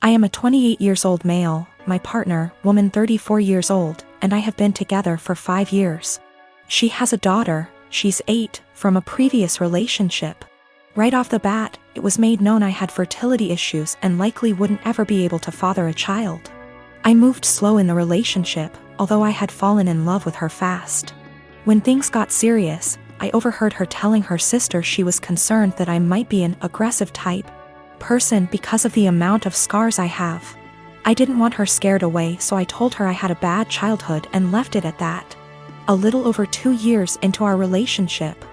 I am a 28 years old male, my partner, woman 34 years old, and I have been together for 5 years. She has a daughter, she's 8, from a previous relationship. Right off the bat, it was made known I had fertility issues and likely wouldn't ever be able to father a child. I moved slow in the relationship, although I had fallen in love with her fast. When things got serious, I overheard her telling her sister she was concerned that I might be an aggressive type person because of the amount of scars I have. I didn't want her scared away, so I told her I had a bad childhood and left it at that. A little over 2 years into our relationship,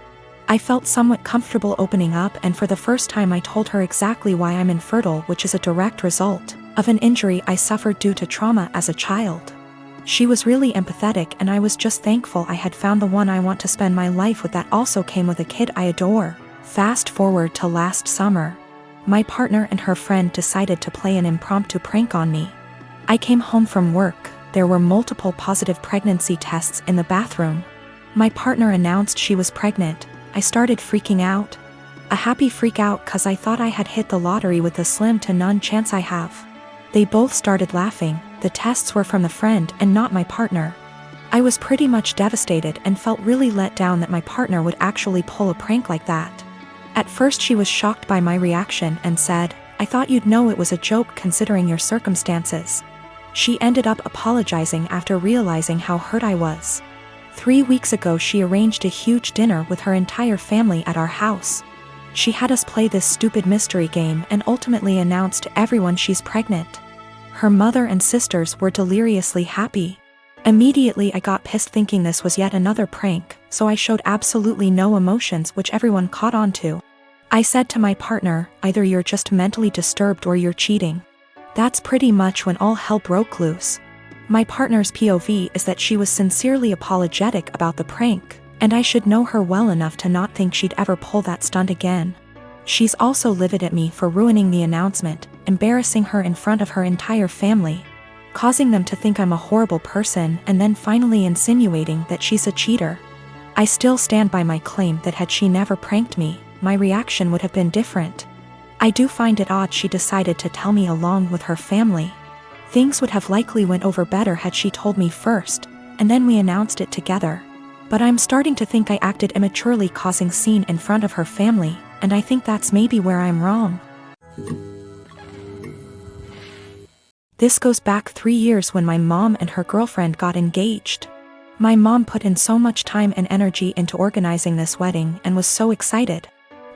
I felt somewhat comfortable opening up, and for the first time I told her exactly why I'm infertile, which is a direct result of an injury I suffered due to trauma as a child. She was really empathetic, and I was just thankful I had found the one I want to spend my life with that also came with a kid I adore. Fast forward to last summer. My partner and her friend decided to play an impromptu prank on me. I came home from work. There were multiple positive pregnancy tests in the bathroom. My partner announced she was pregnant. I started freaking out. A happy freak out cause I thought I had hit the lottery with the slim to none chance I have. They both started laughing. The tests were from the friend and not my partner. I was pretty much devastated and felt really let down that my partner would actually pull a prank like that. At first she was shocked by my reaction and said, "I thought you'd know it was a joke considering your circumstances." She ended up apologizing after realizing how hurt I was. 3 weeks ago she arranged a huge dinner with her entire family at our house. She had us play this stupid mystery game and ultimately announced to everyone she's pregnant. Her mother and sisters were deliriously happy. Immediately I got pissed thinking this was yet another prank, so I showed absolutely no emotions, which everyone caught on to. I said to my partner, "Either you're just mentally disturbed or you're cheating." That's pretty much when all hell broke loose. My partner's POV is that she was sincerely apologetic about the prank, and I should know her well enough to not think she'd ever pull that stunt again. She's also livid at me for ruining the announcement, embarrassing her in front of her entire family, causing them to think I'm a horrible person, and then finally insinuating that she's a cheater. I still stand by my claim that had she never pranked me, my reaction would have been different. I do find it odd she decided to tell me along with her family. Things would have likely went over better had she told me first, and then we announced it together. But I'm starting to think I acted immaturely causing scene in front of her family, and I think that's maybe where I'm wrong. This goes back 3 years when my mom and her girlfriend got engaged. My mom put in so much time and energy into organizing this wedding and was so excited.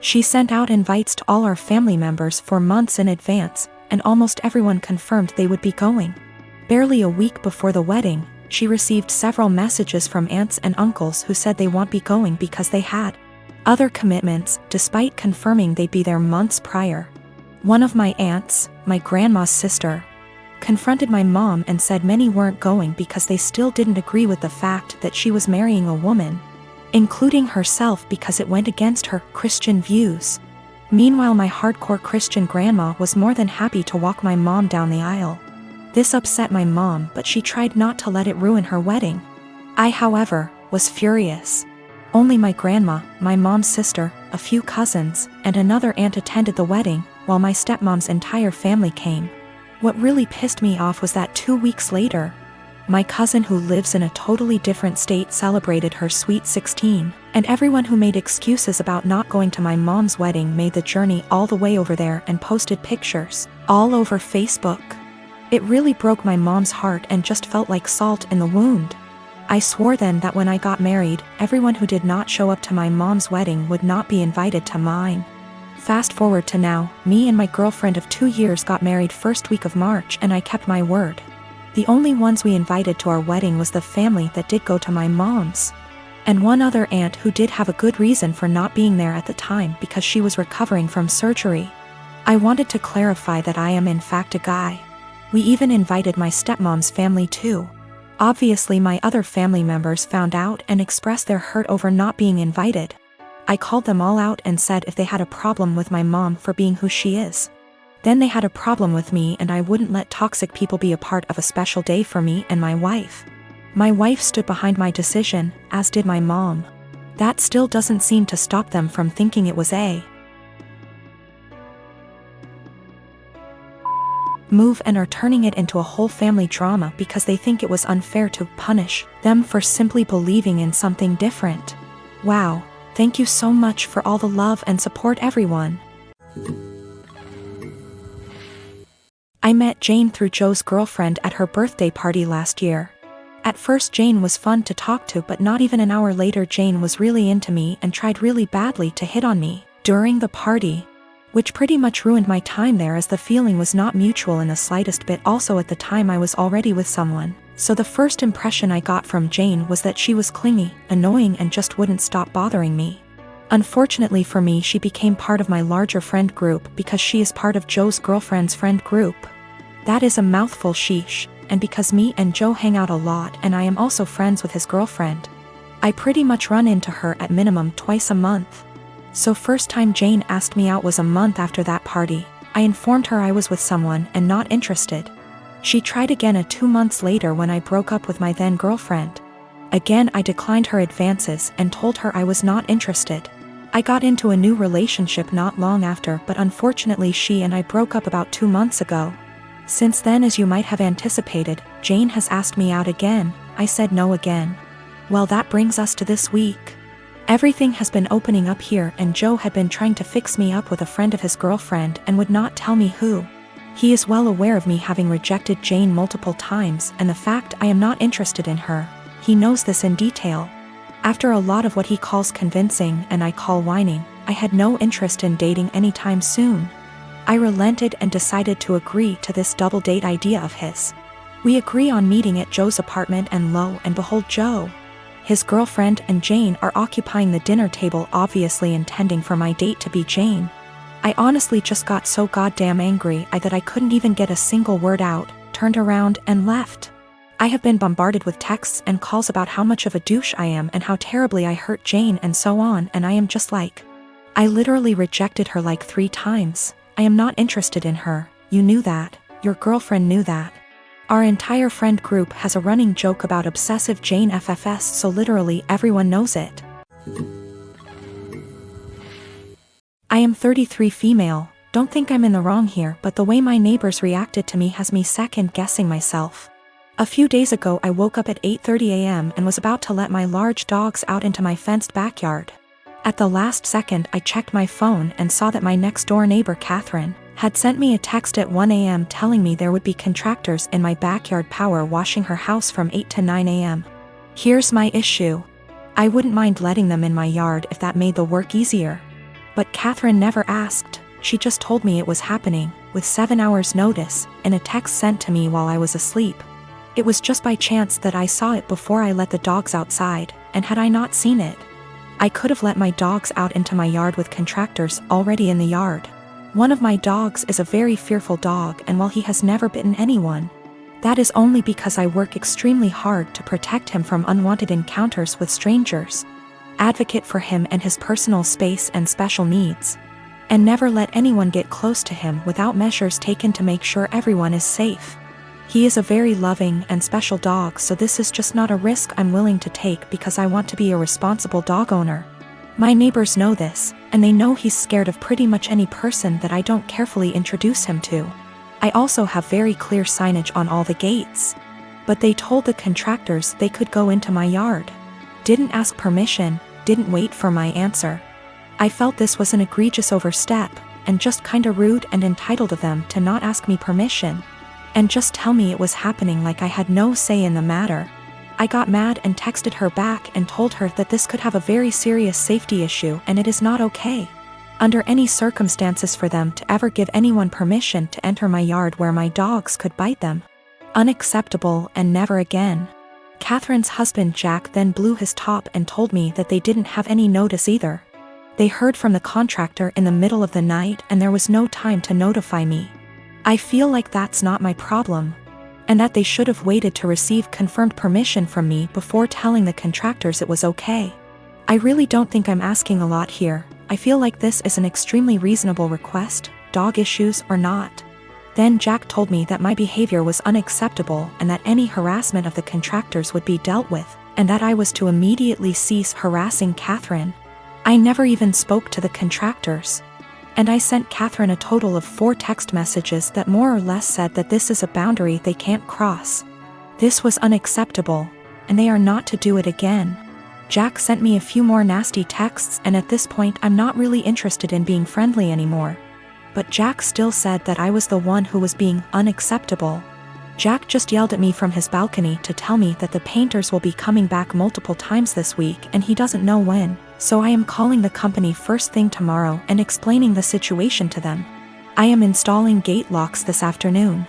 She sent out invites to all our family members for months in advance, and almost everyone confirmed they would be going. Barely a week before the wedding, she received several messages from aunts and uncles who said they won't be going because they had other commitments, despite confirming they'd be there months prior. One of my aunts, my grandma's sister, confronted my mom and said many weren't going because they still didn't agree with the fact that she was marrying a woman, including herself, because it went against her Christian views. Meanwhile, my hardcore Christian grandma was more than happy to walk my mom down the aisle. This upset my mom, but she tried not to let it ruin her wedding. I, however, was furious. Only my grandma, my mom's sister, a few cousins, and another aunt attended the wedding, while my stepmom's entire family came. What really pissed me off was that 2 weeks later, my cousin who lives in a totally different state celebrated her sweet 16, and everyone who made excuses about not going to my mom's wedding made the journey all the way over there and posted pictures all over Facebook. It really broke my mom's heart and just felt like salt in the wound. I swore then that when I got married, everyone who did not show up to my mom's wedding would not be invited to mine. Fast forward to now, me and my girlfriend of 2 years got married first week of March, and I kept my word. The only ones we invited to our wedding was the family that did go to my mom's, and one other aunt who did have a good reason for not being there at the time because she was recovering from surgery. I wanted to clarify that I am in fact a guy. We even invited my stepmom's family too. Obviously my other family members found out and expressed their hurt over not being invited. I called them all out and said if they had a problem with my mom for being who she is, then they had a problem with me, and I wouldn't let toxic people be a part of a special day for me and my wife. My wife stood behind my decision, as did my mom. That still doesn't seem to stop them from thinking it was a move and are turning it into a whole family drama because they think it was unfair to punish them for simply believing in something different. Wow, thank you so much for all the love and support, everyone. I met Jane through Joe's girlfriend at her birthday party last year. At first Jane was fun to talk to, but not even an hour later Jane was really into me and tried really badly to hit on me during the party, which pretty much ruined my time there as the feeling was not mutual in the slightest bit. Also at the time I was already with someone, so the first impression I got from Jane was that she was clingy, annoying, and just wouldn't stop bothering me. Unfortunately for me, she became part of my larger friend group because she is part of Joe's girlfriend's friend group. That is a mouthful, sheesh. And because me and Joe hang out a lot and I am also friends with his girlfriend, I pretty much run into her at minimum twice a month. So first time Jane asked me out was a month after that party. I informed her I was with someone and not interested. She tried again 2 months later when I broke up with my then girlfriend. Again I declined her advances and told her I was not interested. I got into a new relationship not long after, but unfortunately she and I broke up about 2 months ago. Since then, as you might have anticipated, Jane has asked me out again. I said no again. Well, that brings us to this week. Everything has been opening up here, and Joe had been trying to fix me up with a friend of his girlfriend and would not tell me who. He is well aware of me having rejected Jane multiple times and the fact I am not interested in her. He knows this in detail. After a lot of what he calls convincing and I call whining, I had no interest in dating anytime soon. I relented and decided to agree to this double date idea of his. We agree on meeting at Joe's apartment, and lo and behold, Joe, his girlfriend, and Jane are occupying the dinner table, obviously intending for my date to be Jane. I honestly just got so goddamn angry that I couldn't even get a single word out, turned around and left. I have been bombarded with texts and calls about how much of a douche I am and how terribly I hurt Jane and so on, and I am just like, I literally rejected her like 3 times. I am not interested in her. You knew that. Your girlfriend knew that. Our entire friend group has a running joke about obsessive Jane FFS, so literally everyone knows it. I am 33, female. Don't think I'm in the wrong here, but the way my neighbors reacted to me has me second guessing myself. A few days ago I woke up at 8:30 a.m. and was about to let my large dogs out into my fenced backyard. At the last second I checked my phone and saw that my next door neighbor Catherine had sent me a text at 1 a.m. telling me there would be contractors in my backyard power washing her house from 8 to 9 a.m. Here's my issue. I wouldn't mind letting them in my yard if that made the work easier. But Catherine never asked. She just told me it was happening, with 7 hours notice, in a text sent to me while I was asleep. It was just by chance that I saw it before I let the dogs outside, and had I not seen it, I could have let my dogs out into my yard with contractors already in the yard. One of my dogs is a very fearful dog, and while he has never bitten anyone, that is only because I work extremely hard to protect him from unwanted encounters with strangers, advocate for him and his personal space and special needs, and never let anyone get close to him without measures taken to make sure everyone is safe. He is a very loving and special dog, so this is just not a risk I'm willing to take because I want to be a responsible dog owner. My neighbors know this, and they know he's scared of pretty much any person that I don't carefully introduce him to. I also have very clear signage on all the gates. But they told the contractors they could go into my yard. Didn't ask permission, didn't wait for my answer. I felt this was an egregious overstep, and just kinda rude and entitled of them to not ask me permission and just tell me it was happening like I had no say in the matter. I got mad and texted her back and told her that this could have a very serious safety issue and it is not okay under any circumstances for them to ever give anyone permission to enter my yard where my dogs could bite them. Unacceptable, and never again. Catherine's husband Jack then blew his top and told me that they didn't have any notice either. They heard from the contractor in the middle of the night and there was no time to notify me. I feel like that's not my problem, and that they should have waited to receive confirmed permission from me before telling the contractors it was okay. I really don't think I'm asking a lot here. I feel like this is an extremely reasonable request, dog issues or not. Then Jack told me that my behavior was unacceptable and that any harassment of the contractors would be dealt with, and that I was to immediately cease harassing Catherine. I never even spoke to the contractors. And I sent Catherine a total of 4 text messages that more or less said that this is a boundary they can't cross. This was unacceptable, and they are not to do it again. Jack sent me a few more nasty texts, and at this point I'm not really interested in being friendly anymore. But Jack still said that I was the one who was being unacceptable. Jack just yelled at me from his balcony to tell me that the painters will be coming back multiple times this week and he doesn't know when, so I am calling the company first thing tomorrow and explaining the situation to them. I am installing gate locks this afternoon.